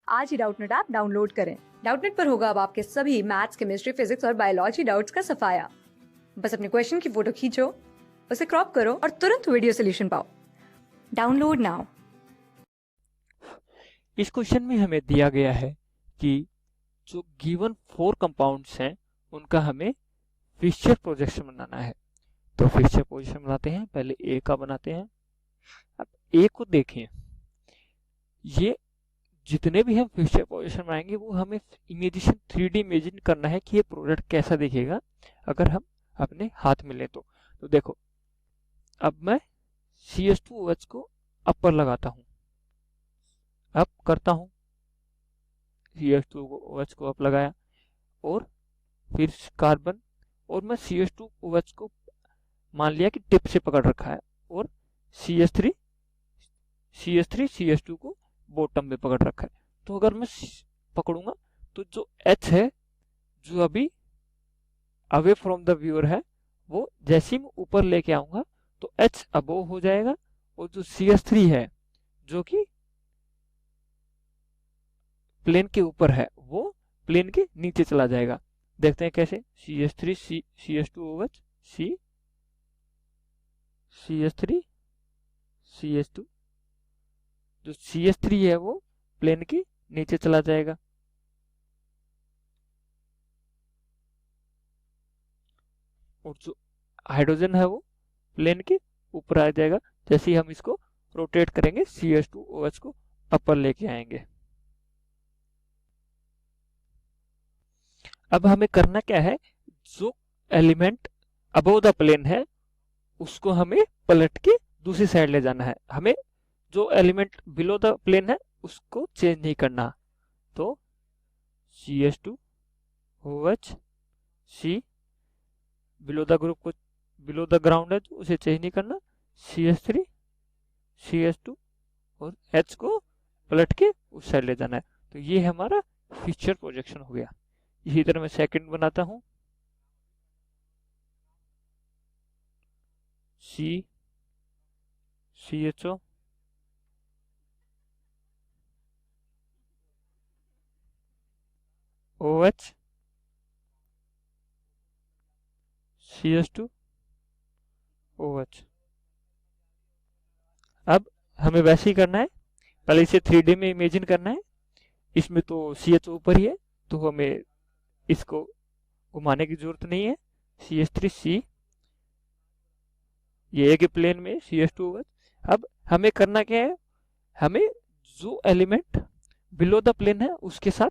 आज ही Doubtnut app download करें। Doubtnut पर होगा अब आपके सभी मैथ्स, केमिस्ट्री, फिजिक्स और बायोलॉजी डाउट्स का सफाया। बस अपने क्वेश्चन की फोटो खींचो, उसे क्रॉप करो और तुरंत वीडियो सोल्यूशन पाओ। Download now. इस क्वेश्चन में हमें दिया गया है कि जो गिवन 4 कंपाउंड्स हैं उनका हमें फिक्सचर प्रोजेक्शन बनाना है। तो फिक्सचर प्रोजेक्शन बनाते हैं। पहले ए का बनाते हैं। अब ए को देखें, ये जितने भी हम फिक्सचर प्रोजेक्शन बनाएंगे वो हमें इमेजिशन 3D इमेजिन करना है कि ये प्रोडक्ट कैसा दिखेगा अगर हम अपने हाथ में लें तो देखो, अब मैं CH2OH को अपर लगाता हूँ, अब करता हूँ CH2OH को अप लगाया और फिर कार्बन, और मैं CH2OH को मान लिया कि टिप से पकड़ रखा है और CH3 CH2 को बॉटम में पकड़ रखा है। तो अगर मैं पकड़ूंगा तो जो H है, जो अभी अवे फ्रॉम द व्यूअर है, वो जैसे ही मैं ऊपर लेके आऊंगा तो H अबोव हो जाएगा और जो CH3 है जो कि प्लेन के ऊपर है वो प्लेन के नीचे चला जाएगा। देखते हैं कैसे। CH3 CH2OH CH3 CH2, जो CH3 है वो प्लेन के नीचे चला जाएगा और जो हाइड्रोजन है वो प्लेन के ऊपर आ जाएगा। जैसे ही हम इसको रोटेट करेंगे CH2OH को अपर लेके आएंगे। अब हमें करना क्या है, जो एलिमेंट अबव द प्लेन है उसको हमें पलट के दूसरी साइड ले जाना है। हमें जो एलिमेंट बिलो द प्लेन है उसको चेंज नहीं करना। तो CH2OH C below the group को, बिलो द ग्राउंड है तो उसे चेंज नहीं करना। CH3 CH2 और H को पलट के उस साइड ले जाना है। तो ये हमारा फिक्सचर प्रोजेक्शन हो गया। इसी तरह मैं सेकंड बनाता हूँ। CHO OH CH2 OH। अब हमें वैसे ही करना है, पहले इसे 3D में इमेजिन करना है। इसमें तो CH ऊपर ही है तो हमें इसको घुमाने की जरूरत नहीं है। CH3C, ये एक प्लेन में CH2OH। अब हमें करना क्या है, हमें जो एलिमेंट बिलो द प्लेन है उसके साथ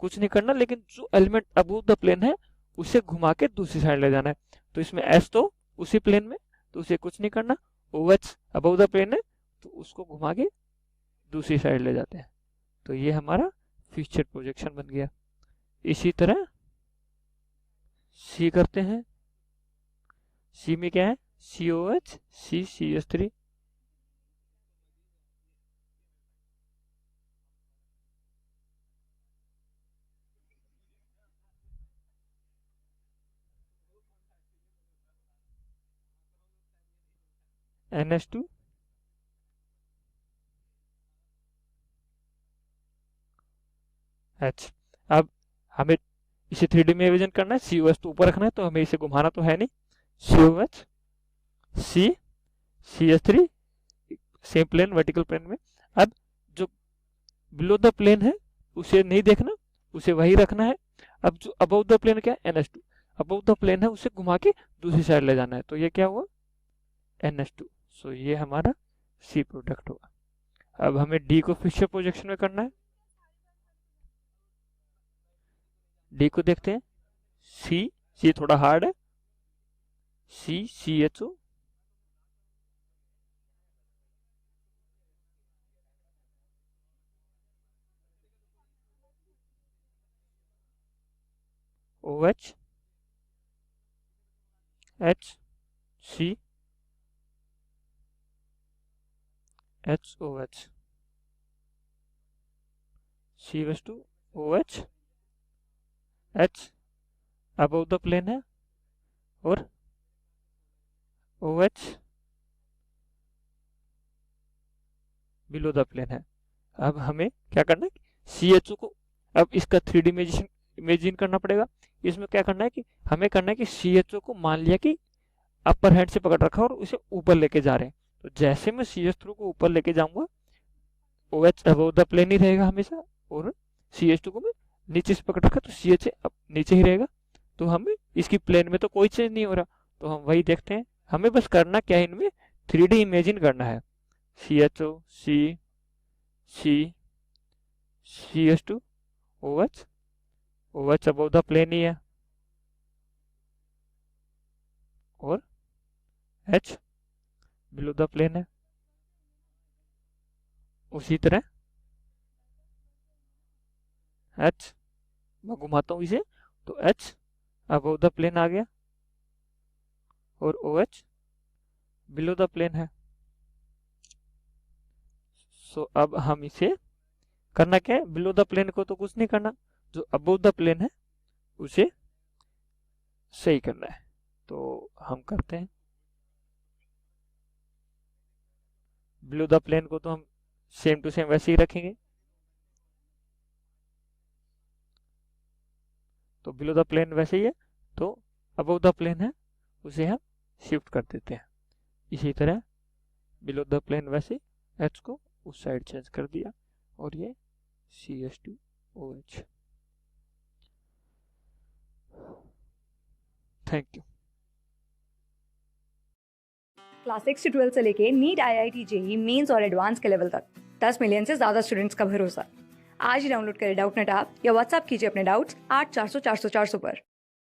कुछ नहीं करना, लेकिन जो एलिमेंट अबव द प्लेन है उसे घुमा के दूसरी साइड ले जाना है। तो इसमें S तो उसी प्लेन में तो उसे कुछ नहीं करना। OH अबव द प्लेन है तो उसको घुमा के दूसरी साइड ले जाते हैं। तो ये हमारा फिक्सचर प्रोजेक्शन बन गया। इसी तरह C करते हैं। C में क्या है, COH CH3 NH2 H। अब हमें इसे 3D में विजन करना है। COH तो ऊपर रखना है तो हमें इसे घुमाना तो है नहीं। COH C CH3 same plane vertical plane में। अब जो बिलो द प्लेन है उसे नहीं देखना, उसे वही रखना है। अब जो अबव द प्लेन क्या है, NH2 अबव द प्लेन है उसे घुमा के दूसरी साइड ले जाना है। तो ये क्या हुआ, NH2। सो ये हमारा C प्रोडक्ट होगा। अब हमें D को फिक्सचर प्रोजेक्शन में करना है। D को देखते हैं। C थोड़ा हार्ड है। CHO OH H C HOH CH2 OH H above the plane है और OH बिलो द प्लेन है। अब हमें क्या करना है, CHO को अब इसका 3D इमेजिन करना पड़ेगा। इसमें क्या करना है कि हमें करना है कि CHO को मान लिया कि अपर हैंड से पकड़ रखा और उसे ऊपर लेके जा रहे हैं। तो जैसे मैं CH3 को ऊपर लेके जाऊंगा, OH अबव द प्लेन ही रहेगा हमेशा, और CH2 को मैं नीचे से पकड़ रखा तो CH अब नीचे ही रहेगा। तो हमें इसकी प्लेन में तो कोई चेंज नहीं हो रहा, तो हम वही देखते हैं। हमें बस करना क्या है, इनमें 3D इमेजिन करना है। CHO, CH2, OH above the plane ही है, और H बिलो द प्लेन है। उसी तरह H, मैं घुमाता हूँ इसे, तो H अबव द प्लेन आ गया और OH बिलो द प्लेन है। सो अब हम इसे करना क्या है, बिलो द प्लेन को तो कुछ नहीं करना, जो अबव द प्लेन है उसे सही करना है। तो हम करते हैं, बिलो द प्लेन को तो हम सेम टू सेम वैसे ही रखेंगे। तो बिलो द प्लेन वैसे ही है, तो अबव द प्लेन है उसे हम शिफ्ट कर देते हैं। इसी तरह बिलो द प्लेन वैसे H को उस साइड चेंज कर दिया, और ये CH2OH। Thank you. क्लास 6 से 12 से लेके नीट, IIT, JEE मेंस और एडवांस के लेवल तक 10 मिलियन से ज्यादा स्टूडेंट्स का भरोसा। आज ही डाउनलोड करें डाउटनेट ऐप या व्हाट्सएप कीजिए अपने डाउट्स 8400 400 400 पर।